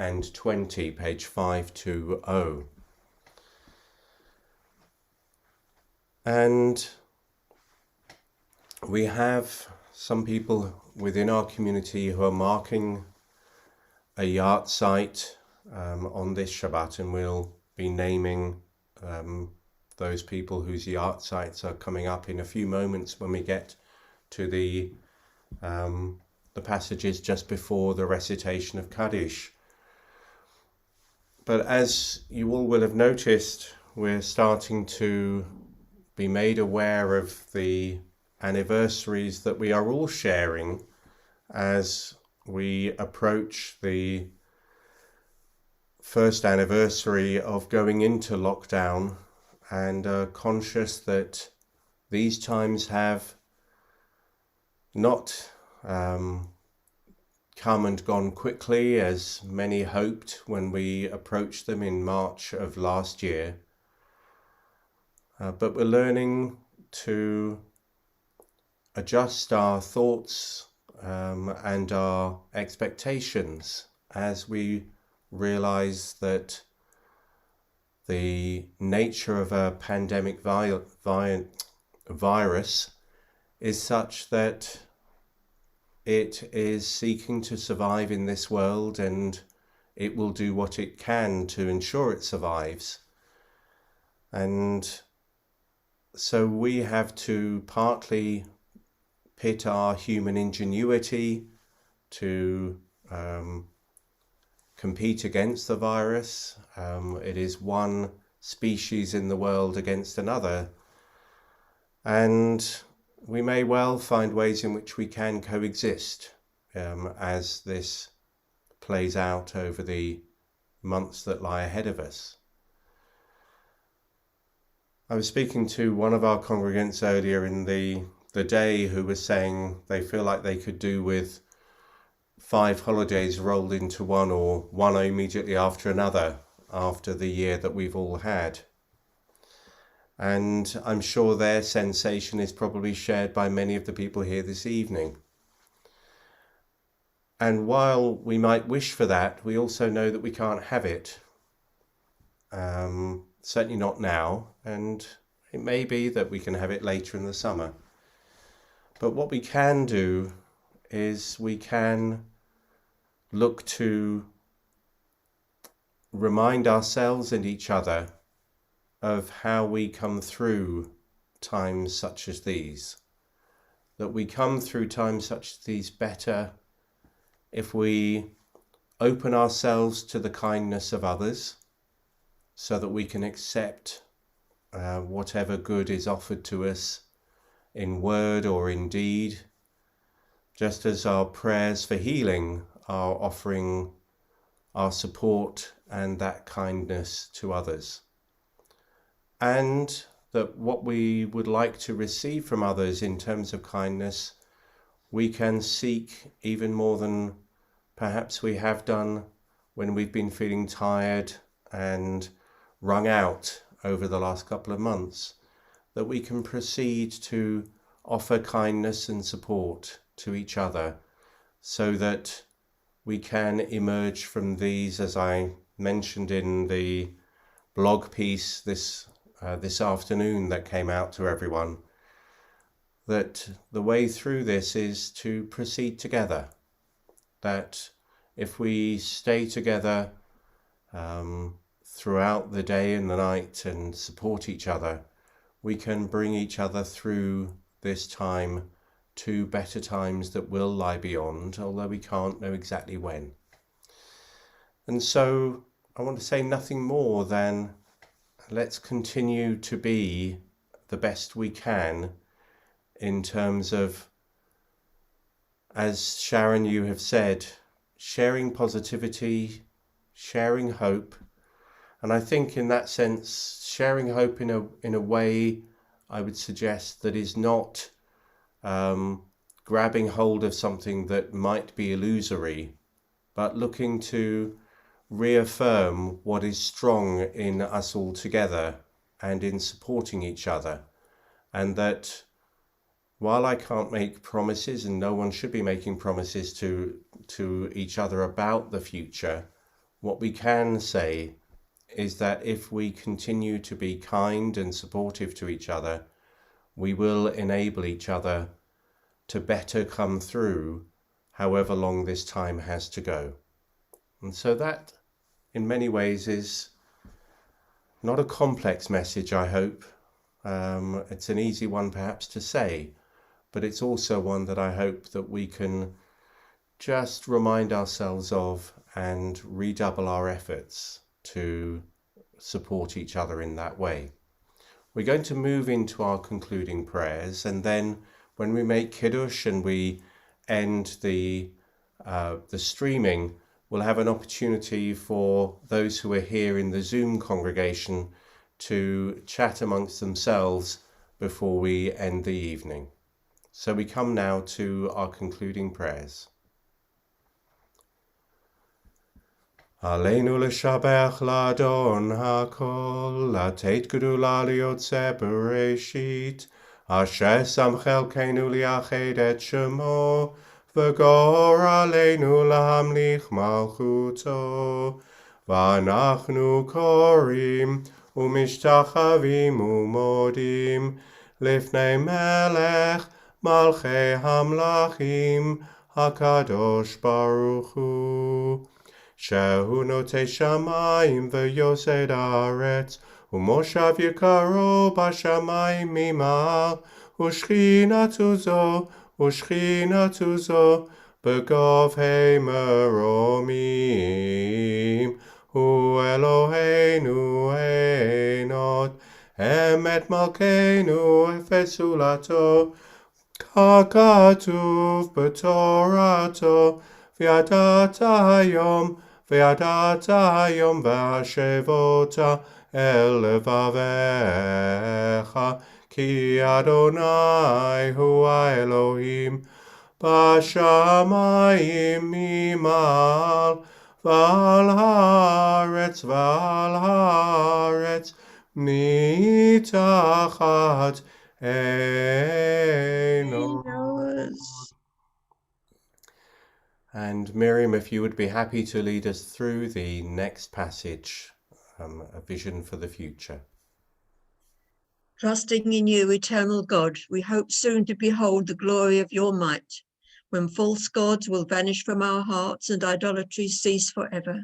and 20, page 520. And we have some people within our community who are marking a yard site on this Shabbat, and we'll be naming those people whose yard sites are coming up in a few moments when we get to the passages just before the recitation of Kaddish. But as you all will have noticed, we're starting to be made aware of the anniversaries that we are all sharing as we approach the first anniversary of going into lockdown, and are conscious that these times have not come and gone quickly as many hoped when we approached them in March of last year. But we're learning to adjust our thoughts and our expectations as we realize that the nature of a pandemic virus is such that it is seeking to survive in this world, and it will do what it can to ensure it survives. And so we have to partly pit our human ingenuity to compete against the virus. It is one species in the world against another, and we may well find ways in which we can coexist as this plays out over the months that lie ahead of us. I was speaking to one of our congregants earlier in the day who was saying they feel like they could do with 5 holidays rolled into one, or one immediately after another, after the year that we've all had. And I'm sure their sensation is probably shared by many of the people here this evening. And while we might wish for that, we also know that we can't have it. Certainly not now, and it may be that we can have it later in the summer. But what we can do is we can look to remind ourselves and each other of how we come through times such as these. That we come through times such as these better if we open ourselves to the kindness of others, so that we can accept whatever good is offered to us in word or in deed, just as our prayers for healing are offering our support and that kindness to others. And that what we would like to receive from others in terms of kindness, we can seek even more than perhaps we have done when we've been feeling tired and wrung out over the last couple of months, that we can proceed to offer kindness and support to each other, so that we can emerge from these, as I mentioned in the blog piece this afternoon that came out to everyone, that the way through this is to proceed together. That if we stay together throughout the day and the night and support each other, we can bring each other through this time to better times that will lie beyond, although we can't know exactly when. And so I want to say nothing more than let's continue to be the best we can in terms of, as Sharon, you have said, sharing positivity, sharing hope. And I think in that sense, sharing hope in a way, I would suggest, that is not grabbing hold of something that might be illusory, but looking to reaffirm what is strong in us all together and in supporting each other. And that while I can't make promises, and no one should be making promises to each other about the future, What we can say is that if we continue to be kind and supportive to each other, we will enable each other to better come through however long this time has to go. And so that, in many ways, is not a complex message, I hope. It's an easy one perhaps to say, but it's also one that I hope that we can just remind ourselves of and redouble our efforts to support each other in that way. We're going to move into our concluding prayers, and then when we make Kiddush and we end the streaming, we'll have an opportunity for those who are here in the Zoom congregation to chat amongst themselves before we end the evening. So we come now to our concluding prayers. Aleinu l'shabach l'adon hakol, לתת גדולה ליוצא בראשית, אשר שם חלקנו לייחד את שמו, וגור עלינו להמליך מלכותו. ואנחנו קוראים ומשתחווים ומודים לפני מלך מלכי המלכים, הקדוש ברוך הוא. שהוא נוטה שמיים ויוסד הארץ, ומושב יקרו בשמיים ממעל, ושכינתו זו בגובהי מרומים. הוא אלוהינו אין עוד, אמת מלכנו ופסולתו, ככתוב בתורתו, וידעת היום והשבות אל לבביך, כי אדוני הוא האלוהים בשמיים ממעל, ועל הארץ מתחת אין עוד. And Miriam, if you would be happy to lead us through the next passage, a vision for the future. Trusting in you, eternal God, we hope soon to behold the glory of your might, when false gods will vanish from our hearts and idolatry cease forever.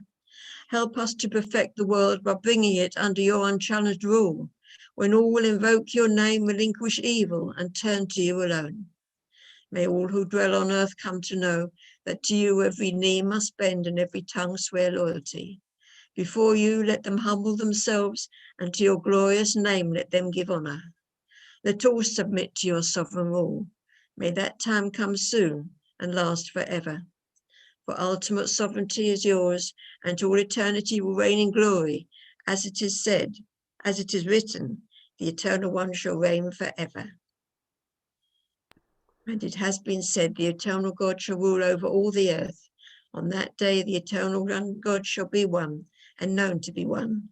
Help us to perfect the world by bringing it under your unchallenged rule, when all will invoke your name, relinquish evil, and turn to you alone. May all who dwell on earth come to know that to you every knee must bend and every tongue swear loyalty. Before you let them humble themselves, and to your glorious name let them give honor. Let all submit to your sovereign rule. May that time come soon and last forever. For ultimate sovereignty is yours, and to all eternity will reign in glory, as it is written, the Eternal One shall reign forever. And it has been said, the eternal God shall rule over all the earth. On that day, the eternal God shall be one, and known to be one.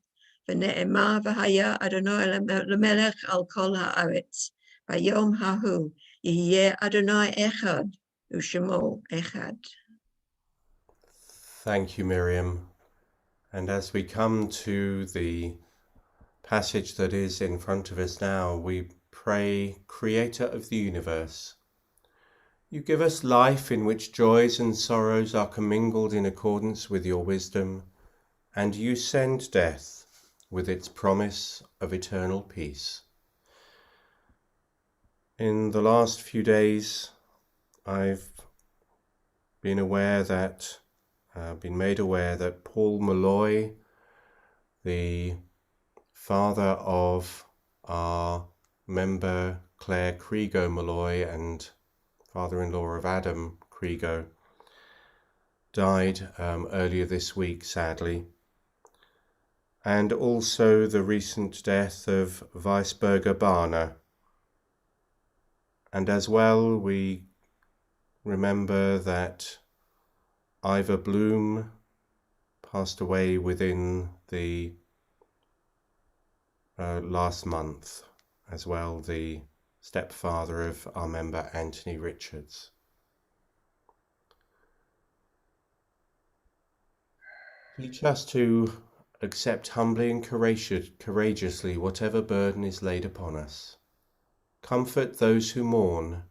V'ne'emar v'haya Adonai l'melech al kol ha'aretz. V'yom hahu yihyeh Adonai echad, u'shemo echad. Thank you, Miriam. And as we come to the passage that is in front of us now, we pray, Creator of the universe, you give us life in which joys and sorrows are commingled in accordance with your wisdom, and you send death with its promise of eternal peace. In the last few days, I've been made aware that Paul Malloy, the father of our member Claire Krigo Malloy and father-in-law of Adam Krigo, died earlier this week, sadly. And also the recent death of Weisberger Barner. And as well, we remember that Ivor Bloom passed away within the last month, as well, the stepfather of our member Anthony Richards. Teach us to accept humbly and courageously whatever burden is laid upon us. Comfort those who mourn,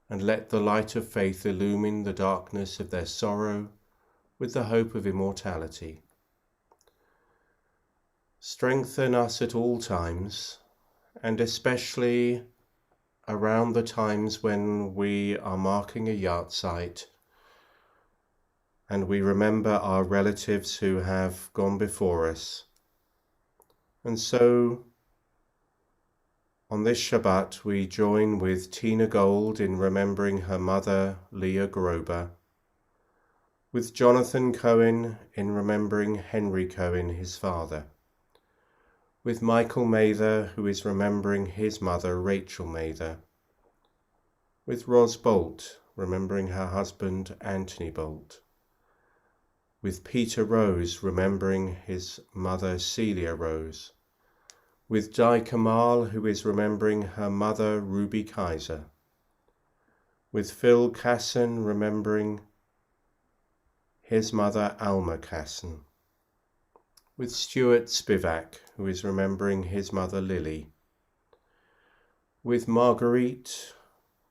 and let the light of faith illumine the darkness of their sorrow with the hope of immortality. Strengthen us at all times, and especially around the times when we are marking a yahrzeit and we remember our relatives who have gone before us. And so, on this Shabbat, we join with Tina Gold in remembering her mother, Leah Grober, with Jonathan Cohen in remembering Henry Cohen, his father, with Michael Mather, who is remembering his mother, Rachel Mather, with Ros Bolt, remembering her husband, Anthony Bolt, with Peter Rose, remembering his mother, Celia Rose, with Di Kamal, who is remembering her mother, Ruby Kaiser, with Phil Casson, remembering his mother, Alma Casson, with Stuart Spivak, who is remembering his mother, Lily, with Marguerite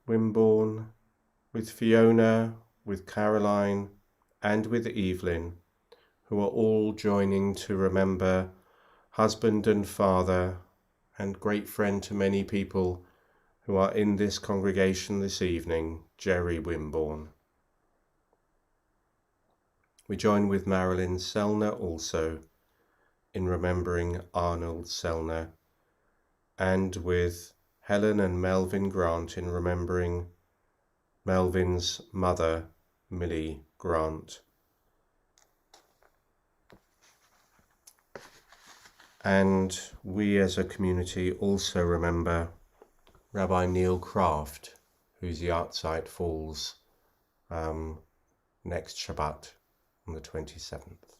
Wimborne, with Fiona, with Caroline, and with Evelyn, who are all joining to remember husband and father and great friend to many people who are in this congregation this evening, Jerry Wimborne. We join with Marilyn Sellner also in remembering Arnold Sellner, and with Helen and Melvin Grant in remembering Melvin's mother, Millie Grant. And we as a community also remember Rabbi Neil Kraft, whose yahrzeit falls next Shabbat on the 27th.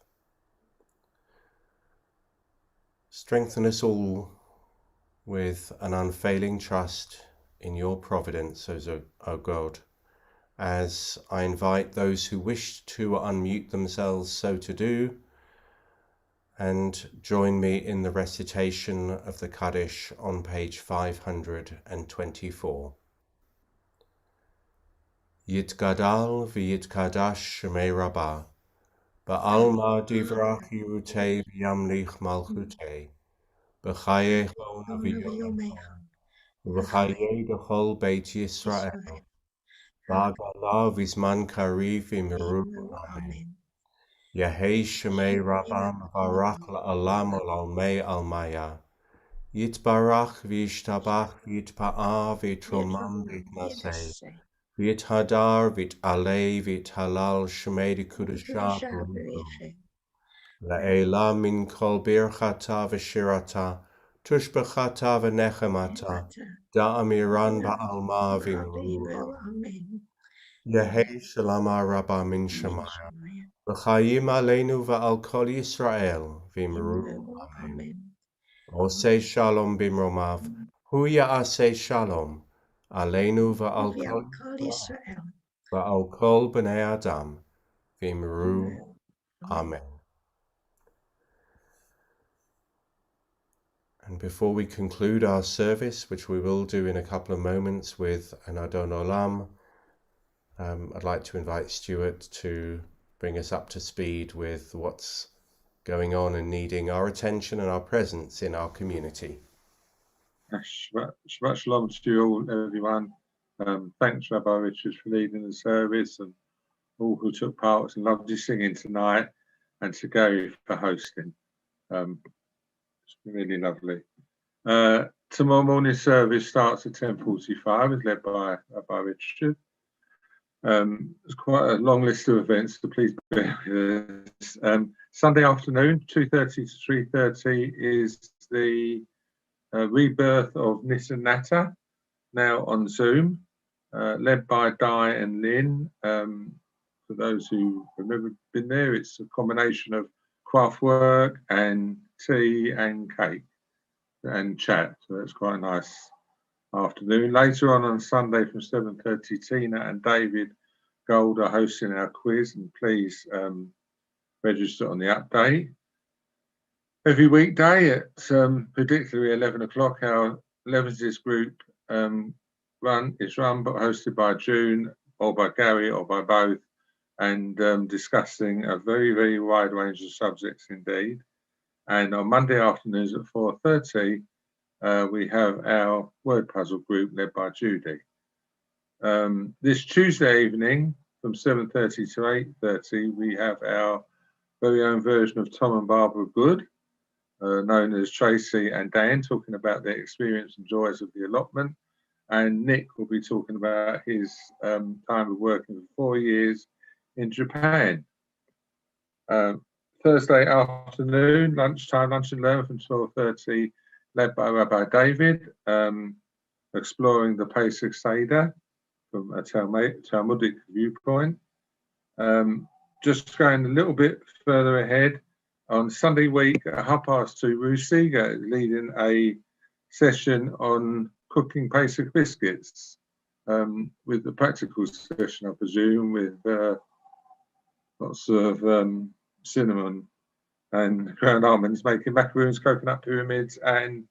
Strengthen us all with an unfailing trust in your providence, O God, as I invite those who wish to unmute themselves so to do, and join me in the recitation of the Kaddish on page 524. Yitgadal v'yitkadash shemei Rabbah, ba'alma divrach yirutei v'yamlich malchutei, b'chayei chon v'yomecha, v'chayei d'chol beit Yisrael, ba'gala v'zman kariv v'miru. Amen. Yehei shemei Rabbah mevarach la'alam ol'almei almaya. Yitbarach v'yishtabach v'yitpa'ah v'yitromam v'yitnaseh. V'yithadar v'yit'alei v'yithalal shemei d'kudashah b'ruchu. La'ela min kol birchata v'shirata, tushbechata v'nechemata, da'amiran ba'alma v'imru. Yehei shalama Rabbah min Shemaya. V'chayim aleinu v'al kol Yisrael v'imru. Amen. Osei shalom bimromav, hu ya'aseh shalom, aleinu v'al kol Yisrael, v'al kol b'nei Adam, v'imru. Amen. And before we conclude our service, which we will do in a couple of moments with an Adon Olam, I'd like to invite Stuart to bring us up to speed with what's going on and needing our attention and our presence in our community. Shabbat shalom to you all, everyone. Thanks, Rabbi Richards, for leading the service, and all who took part. It's lovely singing tonight, and to Gary for hosting. It's really lovely. Tomorrow morning service starts at 10:45. It's led by Rabbi Richard. There's quite a long list of events, so please bear with us. Sunday afternoon, 2:30 to 3:30, is the rebirth of Nissan Natta, now on Zoom, led by Di and Lynn. For those who have never been there, it's a combination of craft work and tea and cake and chat, so it's quite a nice afternoon. Later on Sunday from 7:30, Tina and David Gold are hosting our quiz, and please register on the update. Every weekday at particularly 11 o'clock, our Leviticus group is run but hosted by June or by Gary or by both, and discussing a very, very wide range of subjects indeed. And on Monday afternoons at 4:30, we have our word puzzle group led by Judy. This Tuesday evening from 7:30 to 8:30, we have our very own version of Tom and Barbara Good, known as Tracy and Dan, talking about their experience and joys of the allotment. And Nick will be talking about his time of working for 4 years in Japan. Thursday afternoon, lunch and learn from 12:30, led by Rabbi David, exploring the Pesach Seder from a Talmudic viewpoint. Just going a little bit further ahead, on Sunday week at 2:30, Rusi leading a session on cooking Pesach biscuits, with the practical session, I presume, with lots of cinnamon and ground almonds, making macaroons, coconut pyramids, and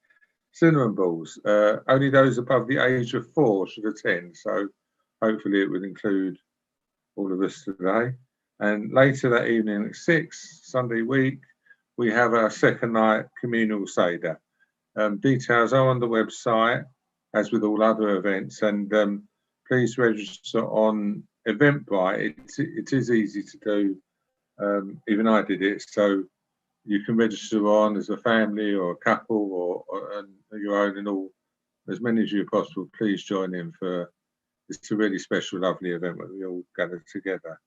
cinnamon balls. Only those above the age of 4 should attend, so hopefully it would include all of us today. And later that evening at 6, Sunday week, we have our second night communal Seder. Details are on the website, as with all other events, and please register on Eventbrite. It is easy to do. Even I did it, so you can register on as a family or a couple or your own, and all, as many as you possible. Please join in for it's a really special, lovely event where we all gather together.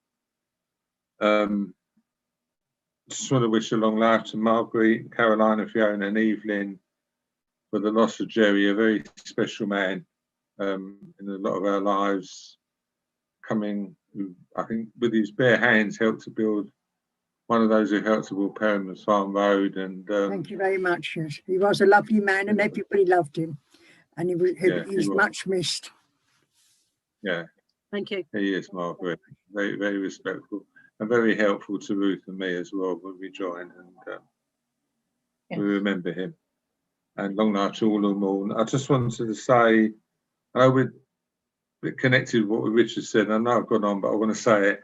Just want to wish a long life to Margaret, Carolina, Fiona, and Evelyn for the loss of Jerry, a very special man in a lot of our lives, who I think with his bare hands helped to build, one of those who helped to build Perriman's Farm Road. And thank you very much. Yes. He was a lovely man and everybody loved him, and he was much missed. Yeah. Thank you. He is, Margaret. Very, very respectful and very helpful to Ruth and me as well when we joined, and we remember him. And long life to all of them all. I just wanted to say, I know we're a bit connected with what Richard said, and I know I've gone on, but I want to say it.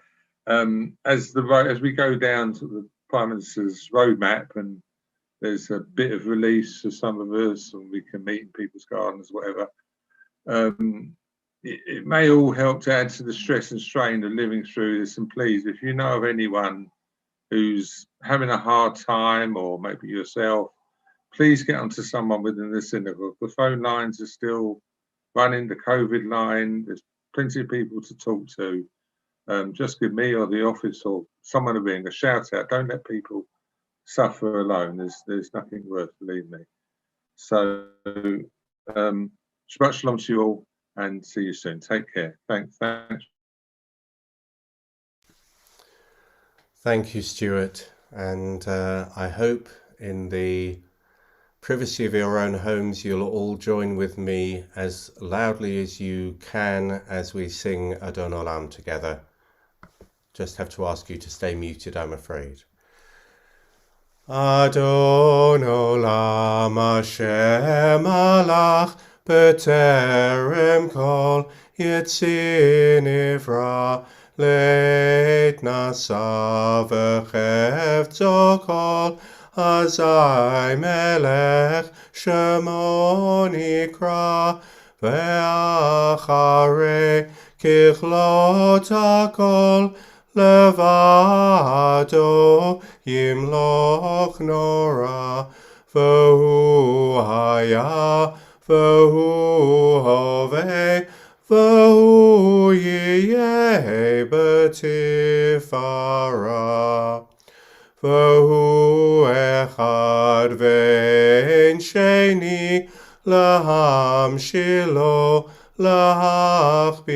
As we go down to the Prime Minister's roadmap, and there's a bit of release for some of us, and we can meet in people's gardens, whatever. It may all help to add to the stress and strain of living through this. And please, if you know of anyone who's having a hard time, or maybe yourself, please get onto someone within the synagogue. The phone lines are still running, the COVID line. There's plenty of people to talk to. Just give me or the office or someone a ring, a shout out. Don't let people suffer alone. There's nothing worse, believe me. So, Shabbat shalom to you all, and see you soon. Take care. Thanks. Thank you, Stuart. And I hope in the privacy of your own homes, you'll all join with me as loudly as you can as we sing Adon Olam together. Just have to ask you to stay muted, I'm afraid. Adon Olam Hashem Alach B'terem Kol Yetzir Nivra Leit Nasa V'chevtzo Kol Azai Melech Shemo Nikra Ve'acharei Kichlot HaKol Levado Yimloch Nora V'hu Haya V'hu Hovei V'hu Yiyeh B'tifara V'hu echad ve'en sheni lahamshilo lahachbira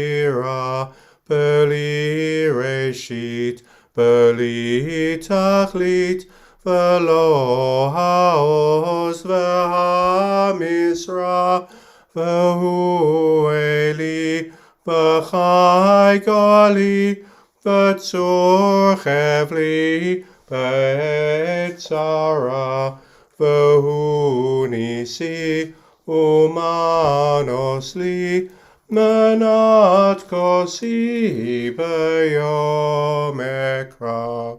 b'li reshit b'li tachlit v'lo ha'oz v'ha'misra v'hu eli b'chai gali v'tzur chevli בעת צרה, והוא ניסי ומנוס לי, מנת כוסי ביום אקרא.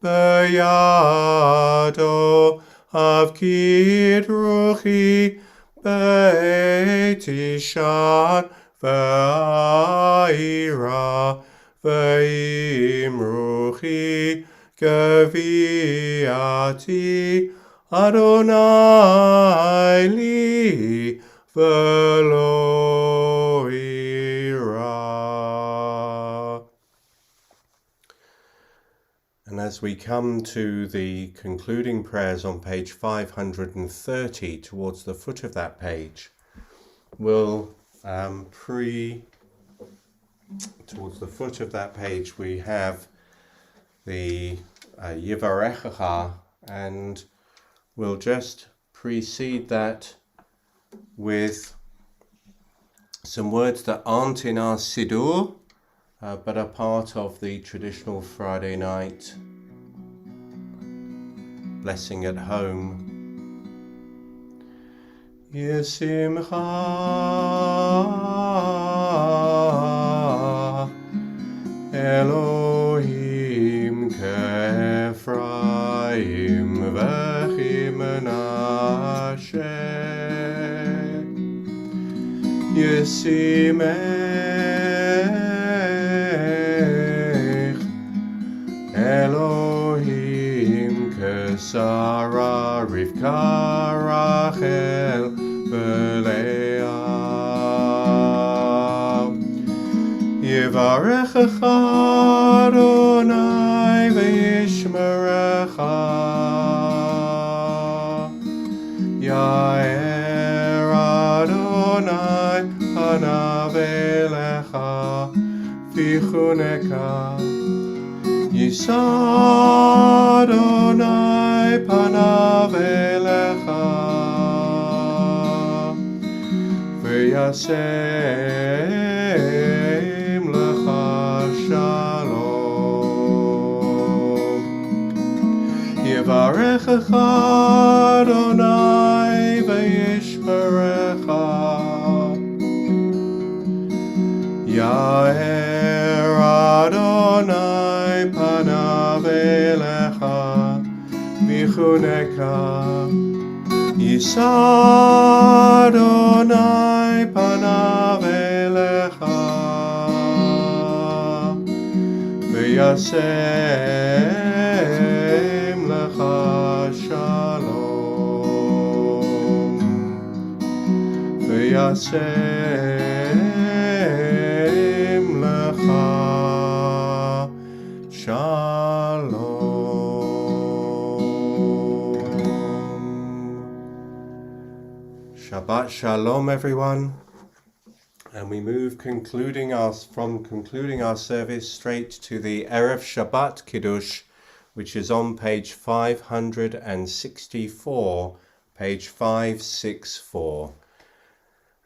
בידו אבקיד רוחי, בעת ישן ואירא, ואם רוחי גביעתי, אדוני לי ולא אירא. And as we come to the concluding prayers on page 530, towards the foot of that page, we'll towards the foot of that page we have the Yivarechacha, and we'll just precede that with some words that aren't in our Siddur, but are part of the traditional Friday night blessing at home. Yesimcha Elohim k'Ephraim v'chi-Menashe, Yesimech Elohim k'Sara Rivka Rachel v'Leah. Yivarechecha Adonai v'yishmerecha, Yair Adonai panav elecha v'chuneka, Yisa Adonai panav elecha v'yasem lecha shalom. Yivarechecha Adonai v'yishmerecha, Yair Adonai panav elecha v'chuneka, Yisa Adonai panav elecha v'yasem lecha shalom, v'yasem lecha shalom. Shabbat shalom, everyone. And we move from concluding our service straight to the Erev Shabbat Kiddush, which is on page 564, page 564.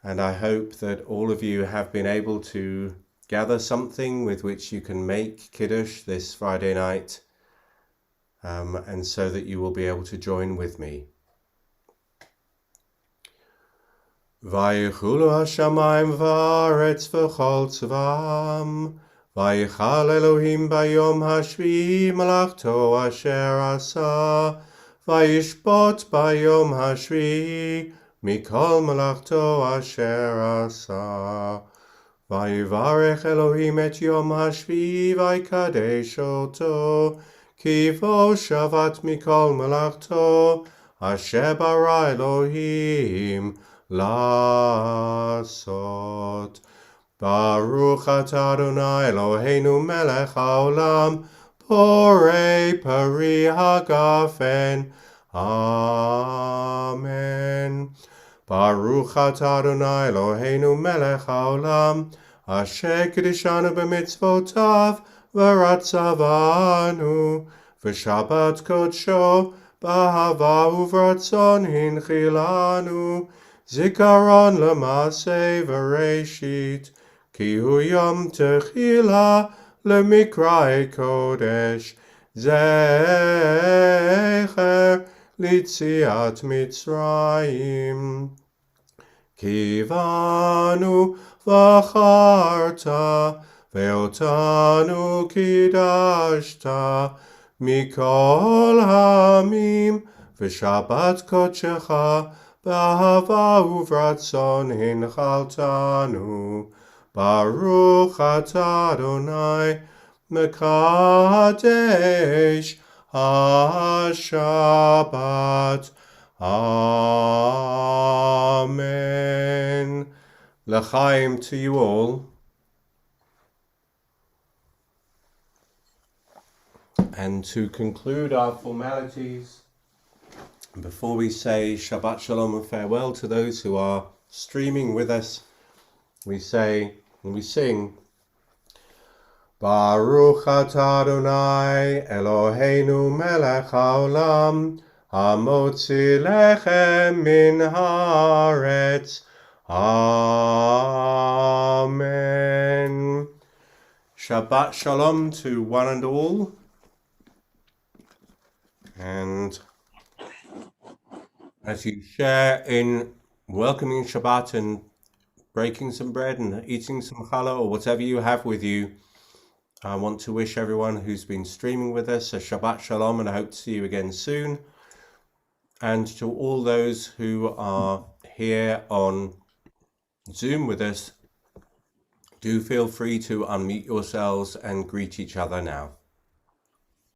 And I hope that all of you have been able to gather something with which you can make Kiddush this Friday night, and so that you will be able to join with me. Vayichulu hashamayim v'aretz v'chol tzvam, vayichal Elohim bayom hashvi'i malachto asher asa, vayishbot bayom hashvi'i mikol malachto asher asa. Vayivarech Elohim et yom hashvi'i vayikadesh oto, ki vo shavat mikol malachto asher bara Elohim לעשות. ברוך אתה אדוני אלוהינו מלך העולם, בורא פרי הגפן. אמן. ברוך אתה אדוני אלוהינו מלך העולם, אשר קידשנו במצוותיו ורצה בנו, ושבת קודשו באהבה וברצון הנחילנו, זיכרון למעשה וראשית, כי הוא יום תחילה למקראי קודש, זכר ליציאת מצרים. כי בנו בחרת ואותנו קידשת מכל העמים, ושבת קודשך באהבה וברצון הנחלתנו. ברוך אתה אדוני מקדש השבת. Amen. L'chaim to you all. And to conclude our formalities, before we say Shabbat Shalom and farewell to those who are streaming with us, we say and we sing Baruch atah Adonai Eloheinu melech haolam hamotzi lechem min haaretz. Amen. Shabbat Shalom to one and all. And as you share in welcoming Shabbat and breaking some bread and eating some challah or whatever you have with you, I want to wish everyone who's been streaming with us a Shabbat Shalom, and I hope to see you again soon. And to all those who are here on Zoom with us, do feel free to unmute yourselves and greet each other now.